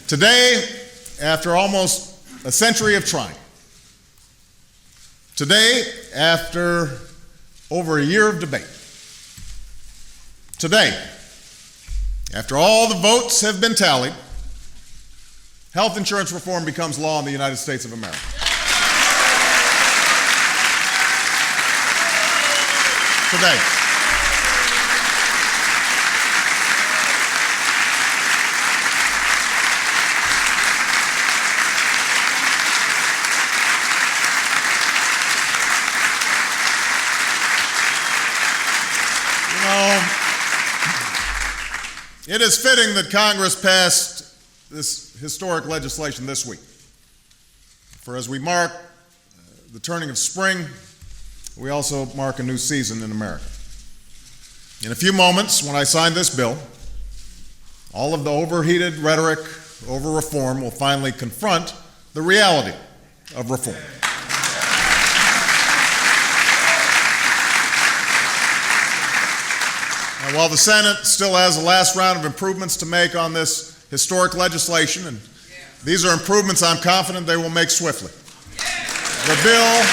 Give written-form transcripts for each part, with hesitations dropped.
Today, after almost a century of trying, today, after over a year of debate, today, after all the votes have been tallied, health insurance reform becomes law in the United States of America. Today. It is fitting that Congress passed this historic legislation this week. For as we mark the turning of spring, we also mark a new season in America. In a few moments, when I sign this bill, all of the overheated rhetoric over reform will finally confront the reality of reform. And while the Senate still has a last round of improvements to make on this historic legislation, and these are improvements I'm confident they will make swiftly, the bill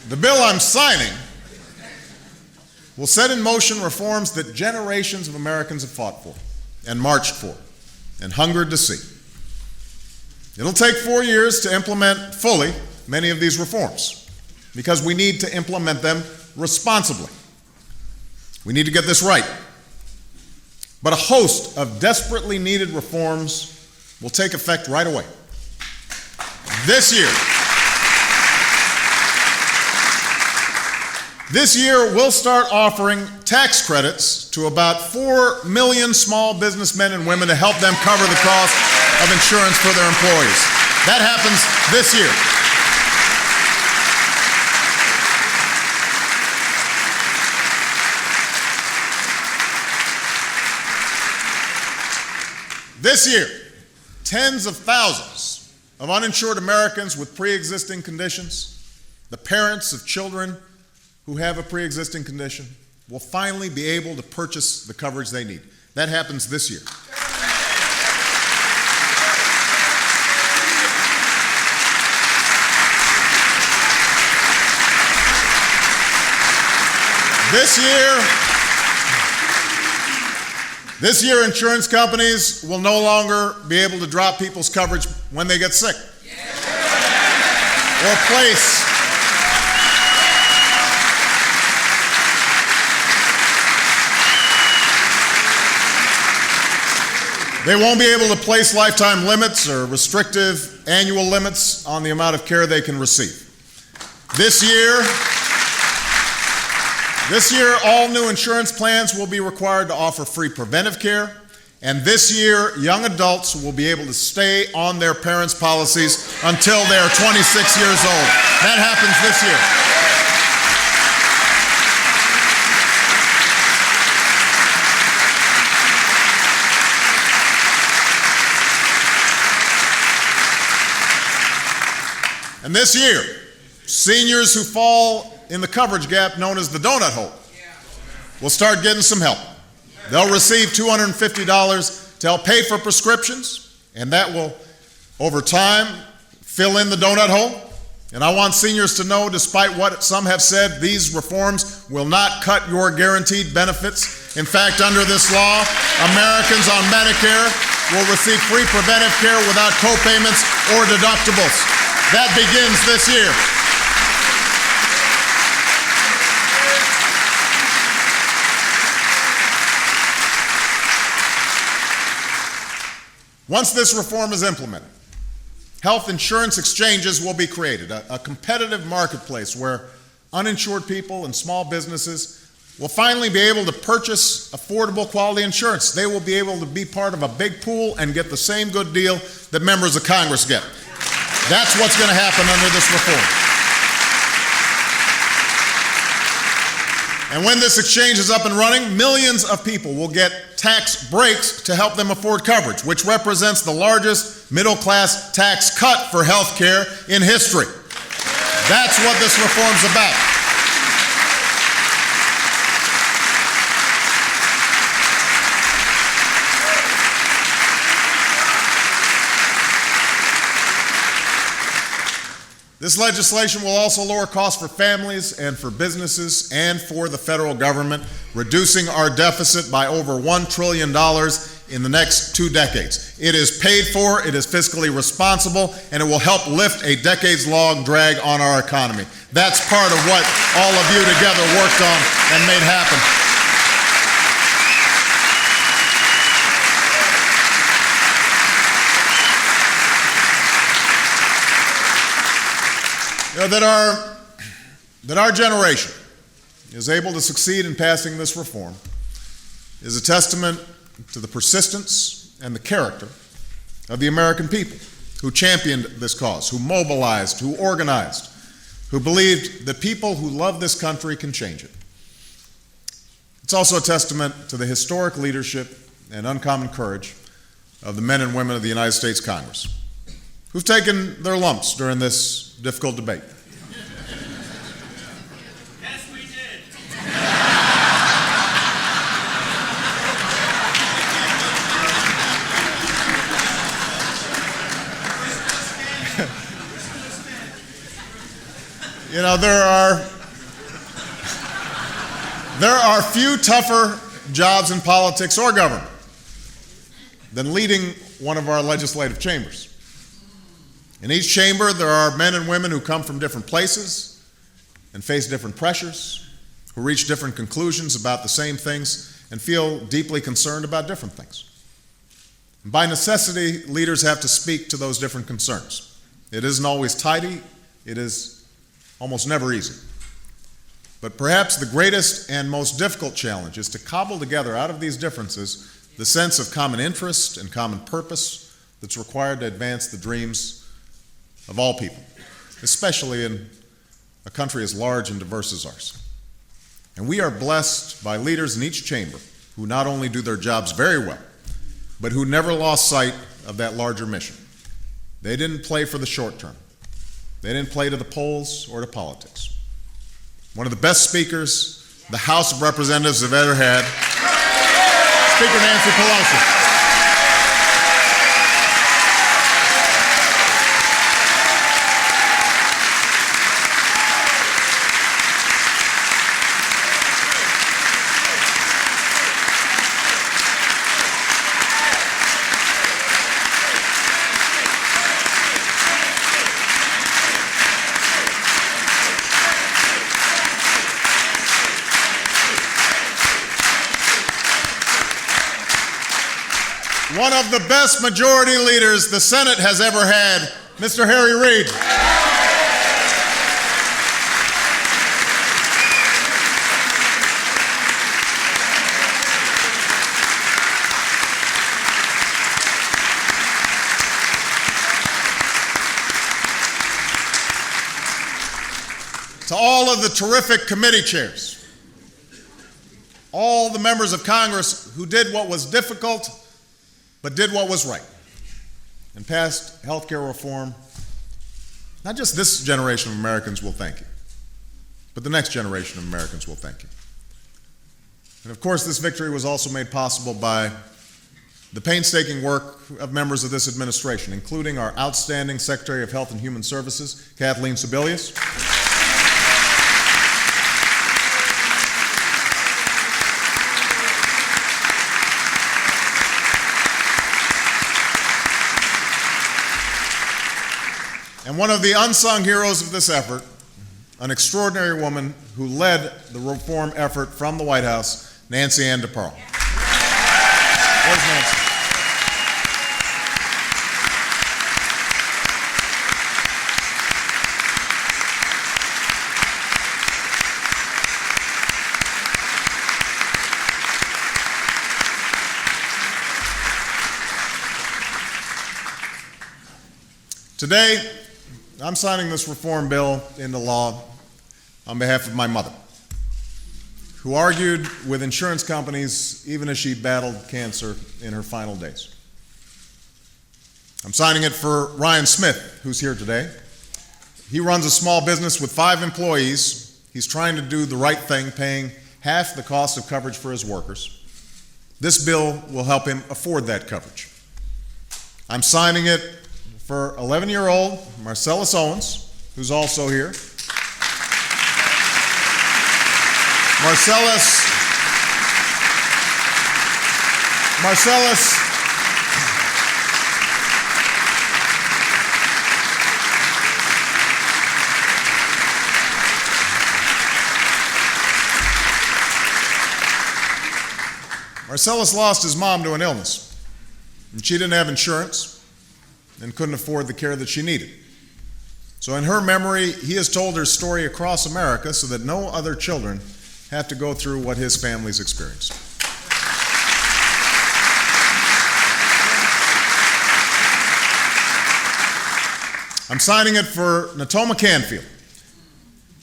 The bill I'm signing will set in motion reforms that generations of Americans have fought for and marched for and hungered to see. It'll take 4 years to implement fully many of these reforms because we need to implement them responsibly. We need to get this right. But a host of desperately needed reforms will take effect right away. This year, we'll start offering tax credits to about 4 million small businessmen and women to help them cover the cost of insurance for their employees. That happens this year. This year, tens of thousands of uninsured Americans with pre-existing conditions, the parents of children who have a pre-existing condition, will finally be able to purchase the coverage they need. That happens this year. This year, insurance companies will no longer be able to drop people's coverage when they get sick or place They won't be able to place lifetime limits or restrictive annual limits on the amount of care they can receive. This year, all new insurance plans will be required to offer free preventive care, and this year, young adults will be able to stay on their parents' policies until they are 26 years old. That happens this year. And this year, seniors who fall in the coverage gap known as the donut hole will start getting some help. They'll receive $250 to help pay for prescriptions, and that will, over time, fill in the donut hole. And I want seniors to know, despite what some have said, these reforms will not cut your guaranteed benefits. In fact, under this law, Americans on Medicare will receive free preventive care without co-payments or deductibles. That begins this year. Once this reform is implemented, health insurance exchanges will be created, a competitive marketplace where uninsured people and small businesses will finally be able to purchase affordable quality insurance. They will be able to be part of a big pool and get the same good deal that members of Congress get. That's what's going to happen under this reform. And when this exchange is up and running, millions of people will get tax breaks to help them afford coverage, which represents the largest middle-class tax cut for health care in history. That's what this reform's about. This legislation will also lower costs for families and for businesses and for the federal government, reducing our deficit by over $1 trillion in the next 2 decades. It is paid for, it is fiscally responsible, and it will help lift a decades-long drag on our economy. That's part of what all of you together worked on and made happen. That our generation is able to succeed in passing this reform is a testament to the persistence and the character of the American people who championed this cause, who mobilized, who organized, who believed that people who love this country can change it. It's also a testament to the historic leadership and uncommon courage of the men and women of the United States Congress, who've taken their lumps during this difficult debate. Yes, we did. You know, there are few tougher jobs in politics or government than leading one of our legislative chambers. In each chamber, there are men and women who come from different places and face different pressures, who reach different conclusions about the same things and feel deeply concerned about different things. And by necessity, leaders have to speak to those different concerns. It isn't always tidy. It is almost never easy. But perhaps the greatest and most difficult challenge is to cobble together out of these differences the sense of common interest and common purpose that's required to advance the dreams of all people, especially in a country as large and diverse as ours. And we are blessed by leaders in each chamber who not only do their jobs very well, but who never lost sight of that larger mission. They didn't play for the short term. They didn't play to the polls or to politics. One of the best speakers the House of Representatives have ever had, Speaker Nancy Pelosi. One of the best majority leaders the Senate has ever had, Mr. Harry Reid. To all of the terrific committee chairs, all the members of Congress who did what was difficult but did what was right and passed health care reform, not just this generation of Americans will thank you, but the next generation of Americans will thank you. And of course, this victory was also made possible by the painstaking work of members of this administration, including our outstanding Secretary of Health and Human Services, Kathleen Sebelius, and one of the unsung heroes of this effort, an extraordinary woman who led the reform effort from the White House, Nancy Ann DeParle. Where's Nancy? Today, I'm signing this reform bill into law on behalf of my mother, who argued with insurance companies even as she battled cancer in her final days. I'm signing it for Ryan Smith, who's here today. He runs a small business with 5 employees. He's trying to do the right thing, paying half the cost of coverage for his workers. This bill will help him afford that coverage. I'm signing it for 11-year-old Marcellus Owens, who's also here. Marcellus lost his mom to an illness, and she didn't have insurance and couldn't afford the care that she needed. So in her memory, he has told her story across America so that no other children have to go through what his family's experienced. I'm signing it for Natoma Canfield.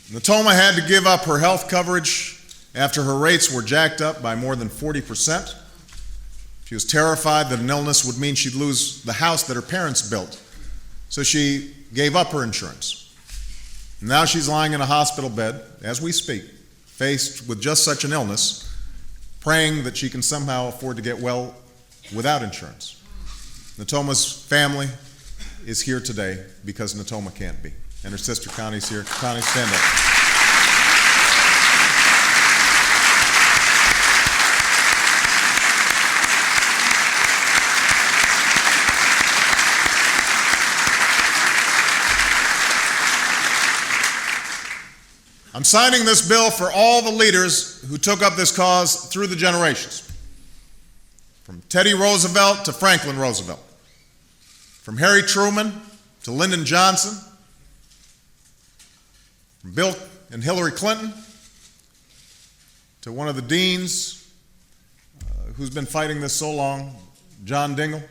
Natoma had to give up her health coverage after her rates were jacked up by more than 40%. She was terrified that an illness would mean she'd lose the house that her parents built, so she gave up her insurance. Now she's lying in a hospital bed, as we speak, faced with just such an illness, praying that she can somehow afford to get well without insurance. Natoma's family is here today because Natoma can't be. And her sister Connie's here. Connie, stand up. I'm signing this bill for all the leaders who took up this cause through the generations, from Teddy Roosevelt to Franklin Roosevelt, from Harry Truman to Lyndon Johnson, from Bill and Hillary Clinton to one of the deans who's been fighting this so long, John Dingell.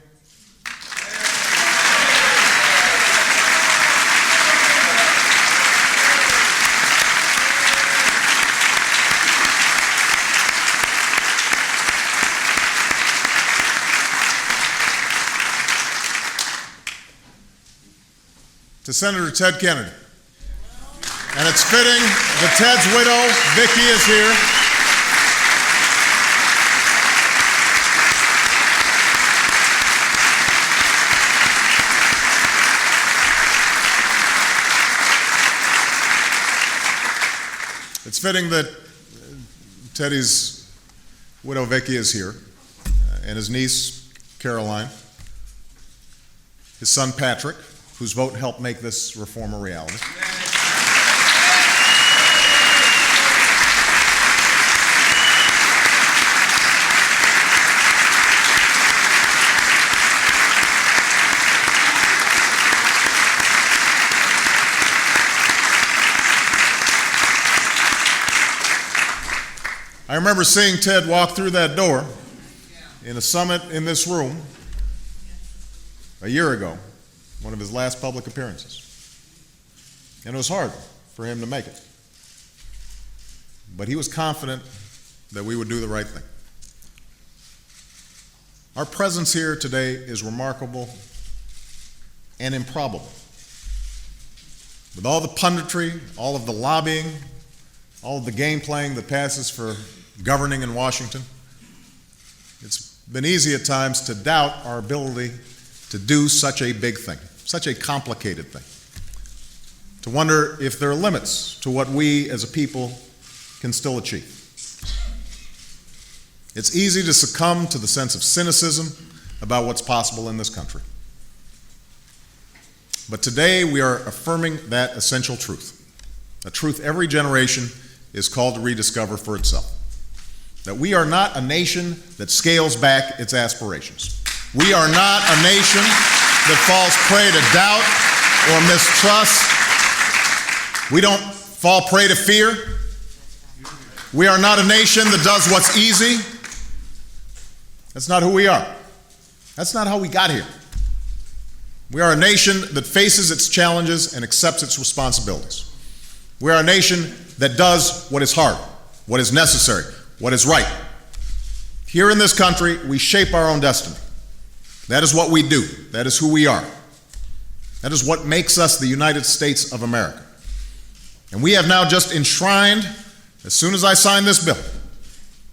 To Senator Ted Kennedy. And it's fitting that Ted's widow, Vicki, is here. It's fitting that Teddy's widow, Vicki, is here, and his niece, Caroline, his son, Patrick, whose vote helped make this reform a reality. I remember seeing Ted walk through that door in a summit in this room a year ago, one of his last public appearances. And it was hard for him to make it. But he was confident that we would do the right thing. Our presence here today is remarkable and improbable. With all the punditry, all of the lobbying, all of the game playing that passes for governing in Washington, it's been easy at times to doubt our ability to do such a big thing, such a complicated thing, to wonder if there are limits to what we as a people can still achieve. It's easy to succumb to the sense of cynicism about what's possible in this country. But today we are affirming that essential truth, a truth every generation is called to rediscover for itself, that we are not a nation that scales back its aspirations. We are not a nation that falls prey to doubt or mistrust. We don't fall prey to fear. We are not a nation that does what's easy. That's not who we are. That's not how we got here. We are a nation that faces its challenges and accepts its responsibilities. We are a nation that does what is hard, what is necessary, what is right. Here in this country, we shape our own destiny. That is what we do. That is who we are. That is what makes us the United States of America. And we have now just enshrined, as soon as I sign this bill,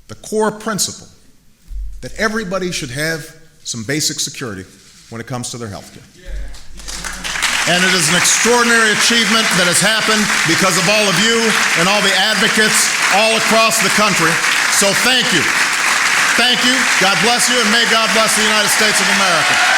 the core principle that everybody should have some basic security when it comes to their health care. And it is an extraordinary achievement that has happened because of all of you and all the advocates all across the country. So thank you. Thank you. God bless you, and may God bless the United States of America.